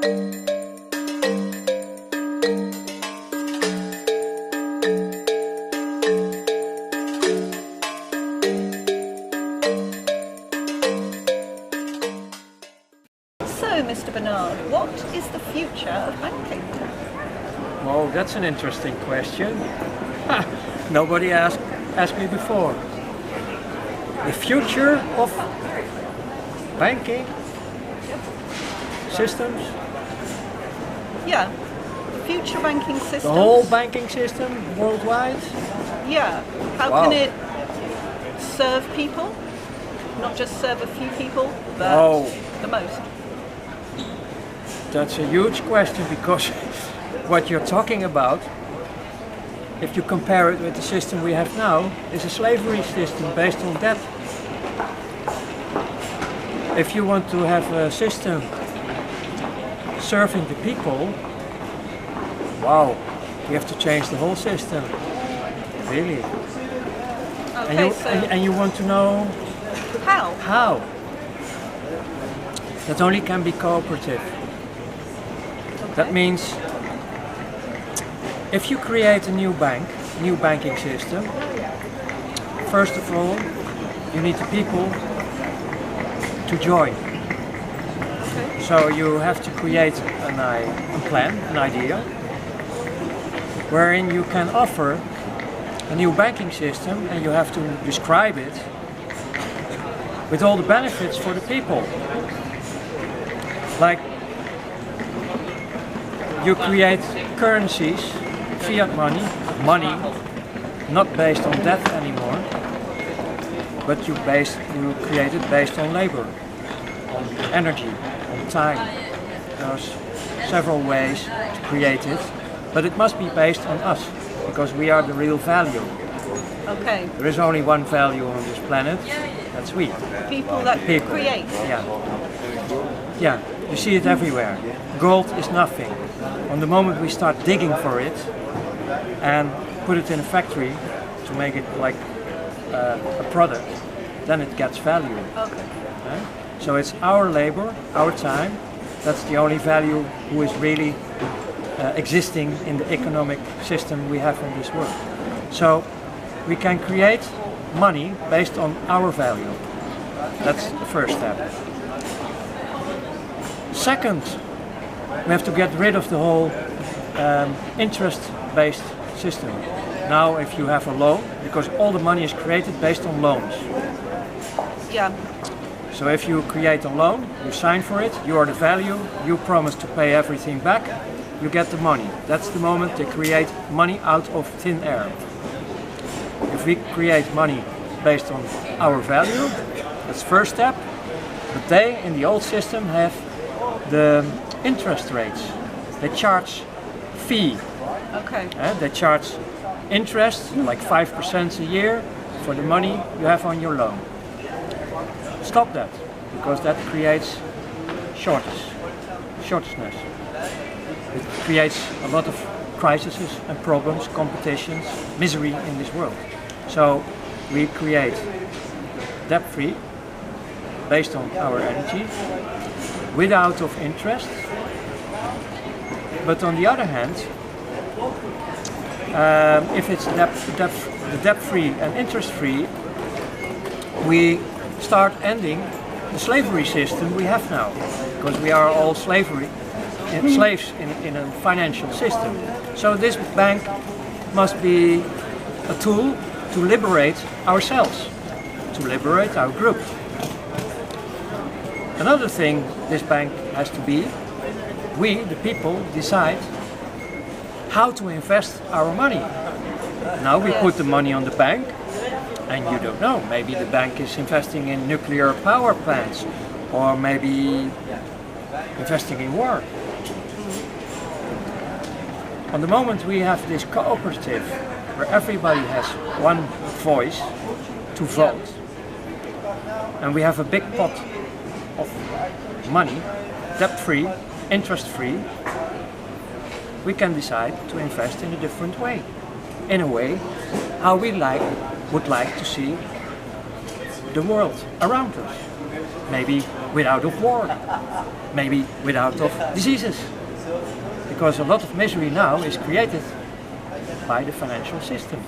So, Mr. Bernard, what is the future of banking? Well, that's an interesting question. Nobody asked me before. The future of banking systems? Yeah, future banking systems. The whole banking system worldwide? Yeah, how Wow. can it serve people? Not just serve a few people, but Oh. the most. That's a huge question, because what you're talking about, if you compare it with the system we have now, is a slavery system based on debt. If you want to have a system serving the people, wow, you have to change the whole system, really. Okay, And you want to know how? how? That only can be cooperative. That means if you create a new banking system, first of all, you need the people to join. Okay. So you have to create a plan, an idea, wherein you can offer a new banking system, and you have to describe it with all the benefits for the people. Like, you create currencies, fiat money, not based on debt anymore, but you create it based on labor, on energy, on time. There's several ways to create it, but it must be based on us, because we are the real value. Okay. There is only one value on this planet, that's we. People that create. Yeah. Yeah, you see it everywhere. Gold is nothing. On the moment we start digging for it and put it in a factory to make it like a product, then it gets value. Okay. So it's our labor, our time, that's the only value who is really existing in the economic system we have in this world. So we can create money based on our value. That's the first step. Second, we have to get rid of the whole interest-based system. Now, if you have a loan, because all the money is created based on loans. Yeah. So if you create a loan, you sign for it, you are the value, you promise to pay everything back, you get the money. That's the moment they create money out of thin air. If we create money based on our value, that's the first step. But they, in the old system, have the interest rates. They charge fee. Okay. They charge interest, like 5% a year, for the money you have on your loan. Stop that, because that creates shortageness. It creates a lot of crises and problems, competitions, misery in this world. So we create debt-free, based on our energy, without of interest. But on the other hand, if it's debt-free and interest-free, we start ending the slavery system we have now, because we are all slaves in a financial system. So this bank must be a tool to liberate ourselves, to liberate our group. Another thing this bank has to be, we, the people, decide how to invest our money. Now we put the money on the bank, and you don't know, maybe the bank is investing in nuclear power plants, or maybe investing in war. On the moment we have this cooperative, where everybody has one voice to vote, and we have a big pot of money, debt-free, interest-free, we can decide to invest in a different way. In a way, how we would like to see the world around us. maybe without of war, maybe without of diseases. Because a lot of misery now is created by the financial system.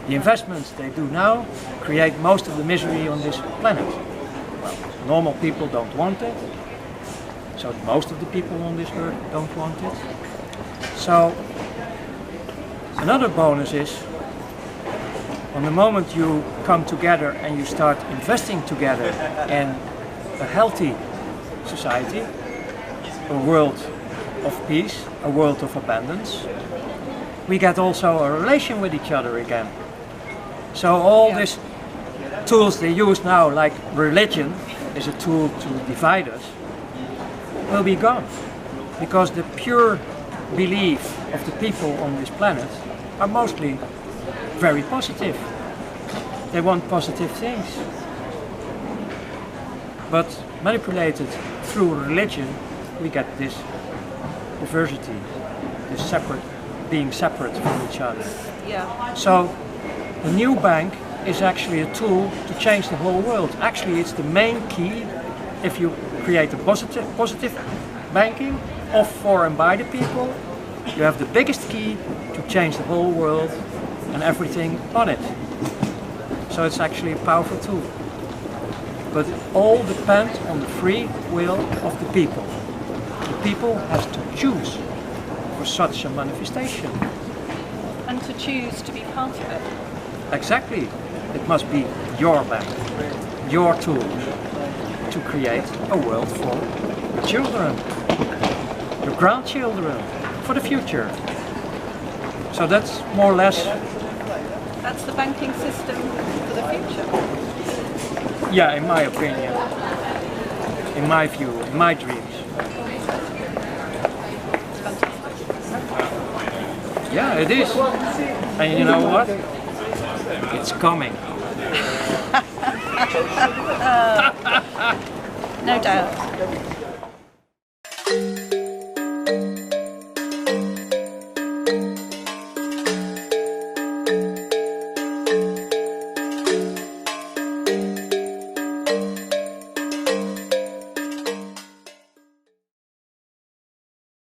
The investments they do now create most of the misery on this planet. Well, normal people don't want it, so most of the people on this earth don't want it. So another bonus is, on the moment you come together and you start investing together in a healthy society, a world of peace, a world of abundance, we get also a relation with each other again. So all these tools they use now, like religion is a tool to divide us, will be gone. Because the pure belief of the people on this planet are mostly very positive. They want positive things. But manipulated through religion, we get this diversity, this being separate from each other. Yeah. So the new bank is actually a tool to change the whole world. Actually, it's the main key. If you create a positive banking of, for and by the people, you have the biggest key to change the whole world and everything on it. So it's actually a powerful tool. But it all depends on the free will of the people. The people has to choose for such a manifestation. And to choose to be part of it. Exactly. It must be your bank, your tool to create a world for your children, your grandchildren, for the future. So that's more or less... That's the banking system for the future. Yeah, in my opinion, in my view, in my dreams. Yeah, it is. And you know what? It's coming. No doubt.